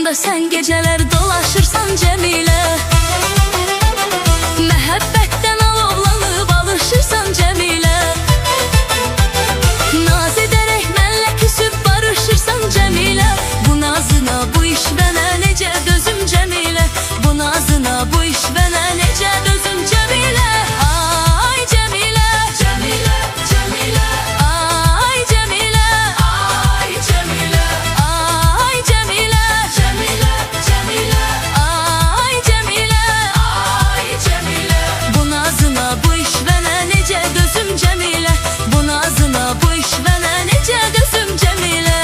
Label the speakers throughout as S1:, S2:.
S1: Yanımda sen geceler dolaşırsan Cemile, məhəbbətdən alovlanıb alışırsan Cemile, naz edərək mənlə küsüb barışırsan Cemile. Bu nazına bu iş mənə necə dözüm Cemile, bu nazına bu iş mənə necə dözüm Cemile. Ay Cemile, Cemile, Cemile, ay Cemile, ay Cemile, ay Cemile, Cemile, Cemile, ay Cemile, ay Cemile. Bu nazına bu iş mənə necə dözüm Cemile, bu nazına bu iş mənə necə dözüm Cemile.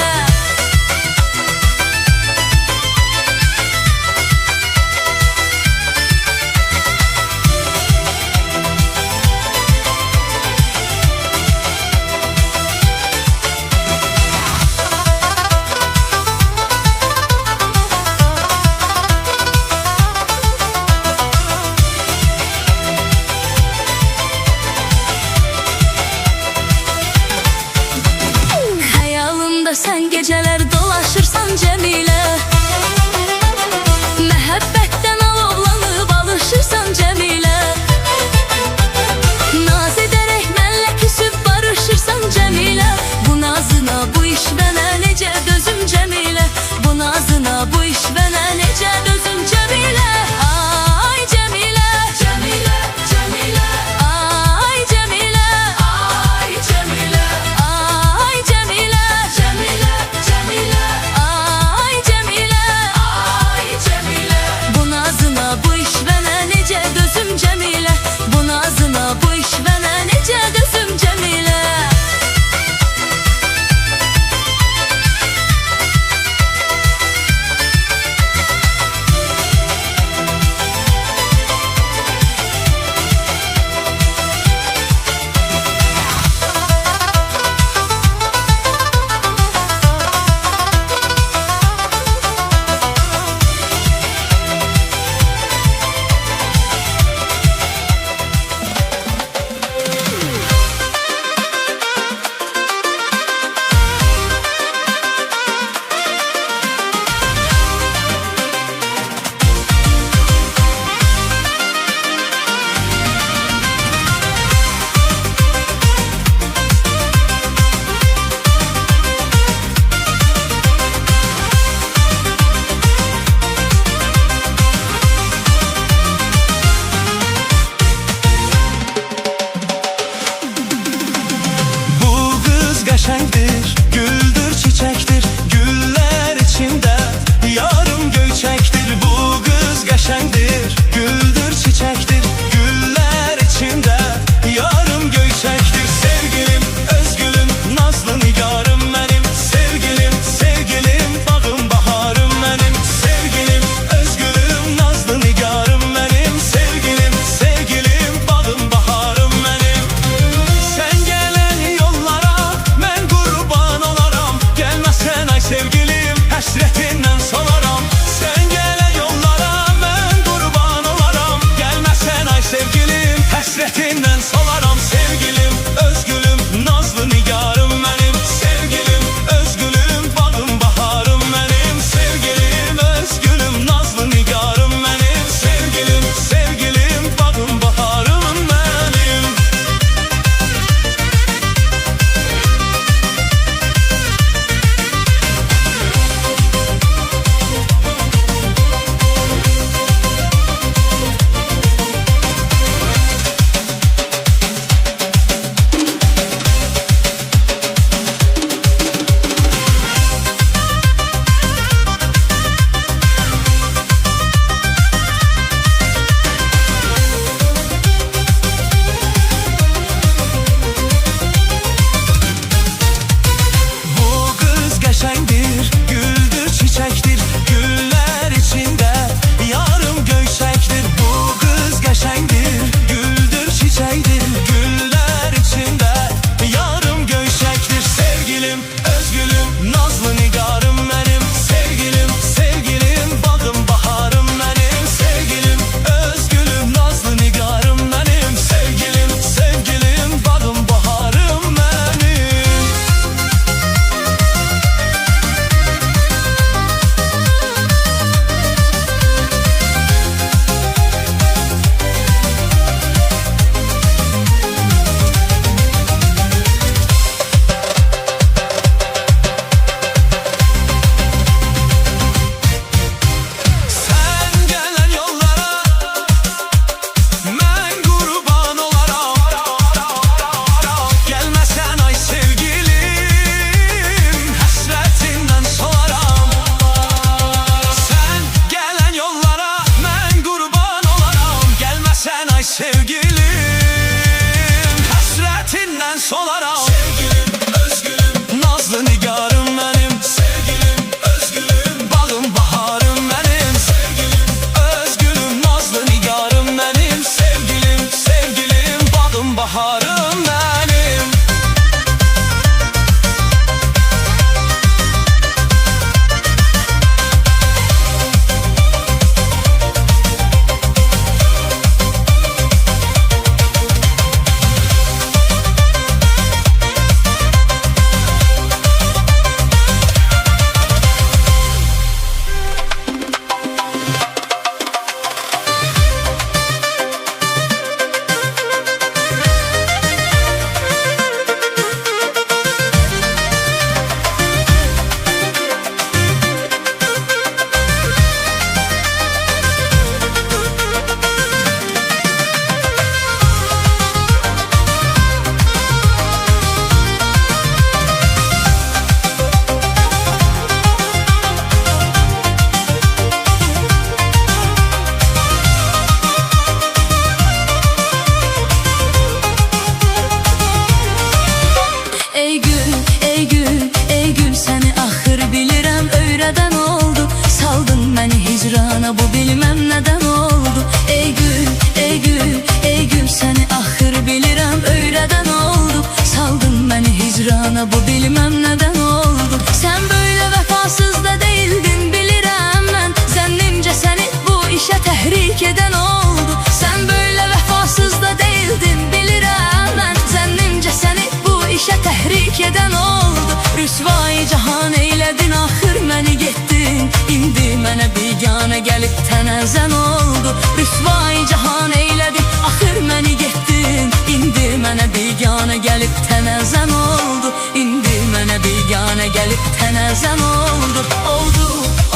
S1: hicrana, bu bilmem neden oldu. Sen böyle vefasız da değildin bilirəm mən, zənnimcə səni bu işe tehrik eden oldu. Sen böyle vefasız da değildin bilirəm mən, zənnimcə səni bu işe tehrik eden oldu. Rüsvayı cahan eyledin, axır məni getdin, indi mənə biganə gəlib tənəzən oldu. Rüsvayı cahan eyledin, axır məni getdin, indi mənə biganə gəlib tənəzən oldu. İndi mənə biganə gəlib tənəzən oldu. Oldu,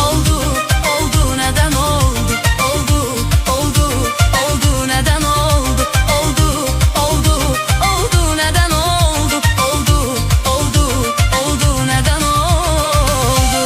S1: oldu, oldu, nədən oldu? Oldu, oldu, oldu, nədən oldu? Oldu, oldu, oldu, nədən oldu? Oldu, oldu, oldu, nədən oldu?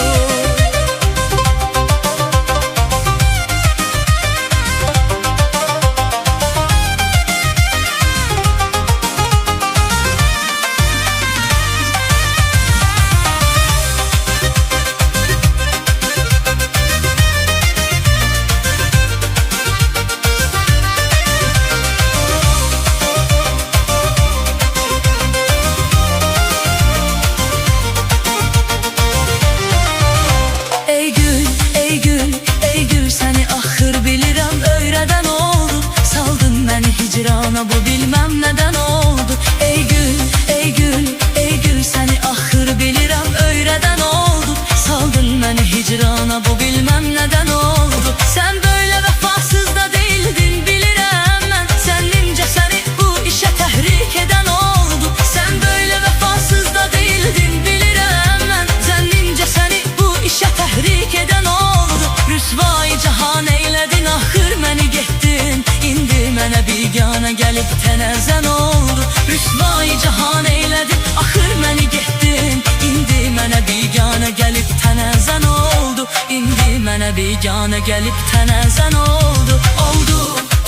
S1: Hicrana, bu bilmem neden oldu. Ey gül, ey gül, ey gül, seni axır bilirəm öyrədən oldu. Saldın məni hicrana, bu bilmem neden oldu. Sen böyle vefasız da değildin bilirəm mən, zənnimcə səni bu işe tehrik eden oldu. Sen böyle vefasız da değildin bilirəm mən, zənnimcə səni bu işe tehrik eden oldu. Rüsvayı cahan eyledin, axır məni getdin, indi mənə biganə gəlib tənəzən oldu. Rüsvayı cahan eyledin, axır məni getdin, indi mənə biganə gəlib tənəzən oldu. İndi mənə biganə gəlib tənəzən oldu. Oldu,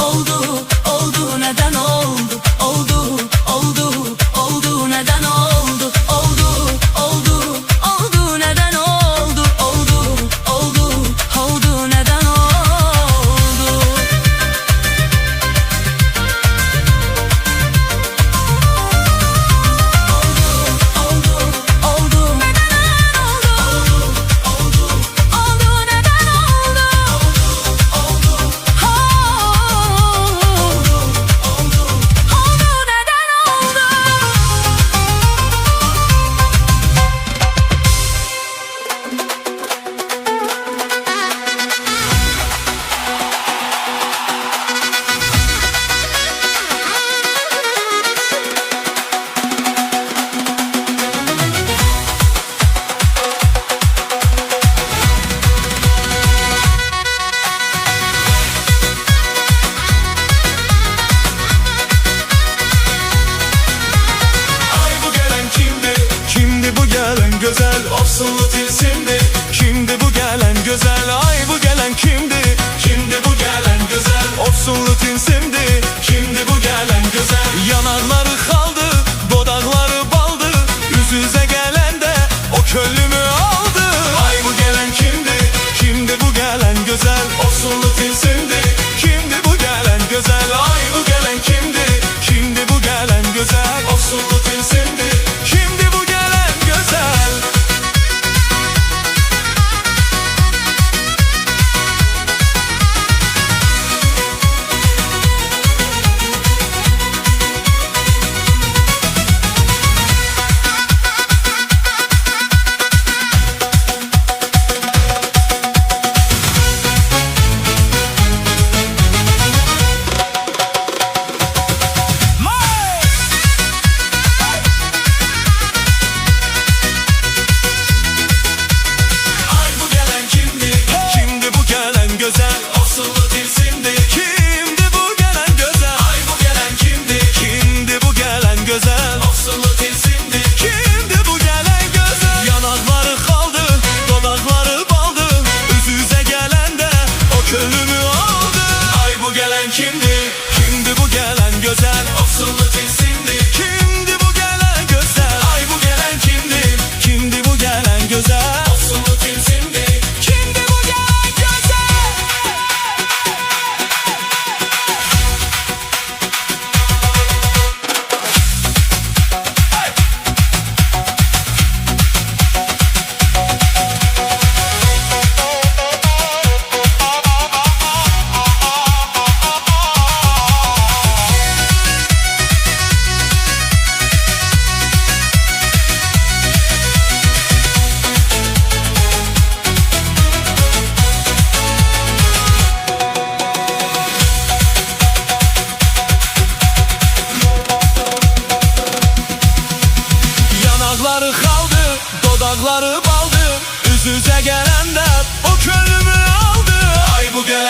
S1: oldu, oldu, nədən oldu? Oldu, oldu, oldu, nədən oldu? Oldu, oldu, oldu, nədən oldu? Oldu, oldu, oldu, nədən oldu?
S2: Güzel Ofsunlu tilsimdi. Kimdi bu gelen güzel? Ay bu gelen kimdi? Kimdi bu gelen güzel? Ofsunlu tilsimdi. Kimdi bu gelen güzel? Yanarları kaldı, dodakları baldı, yüz yüze gelen de o köllümü aldı. Ay bu gelen kimdi? Kimdi bu gelen güzel? Ofsunlu tilsimdi. Kimdi bu gelen güzel? Ay bu gelen kimdi? Kimdi bu gelen güzel? Ofsunlu tilsimdi. Kimdi bu gelen güzel?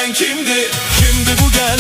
S2: gelen kimdi? Kimdi bu gelen?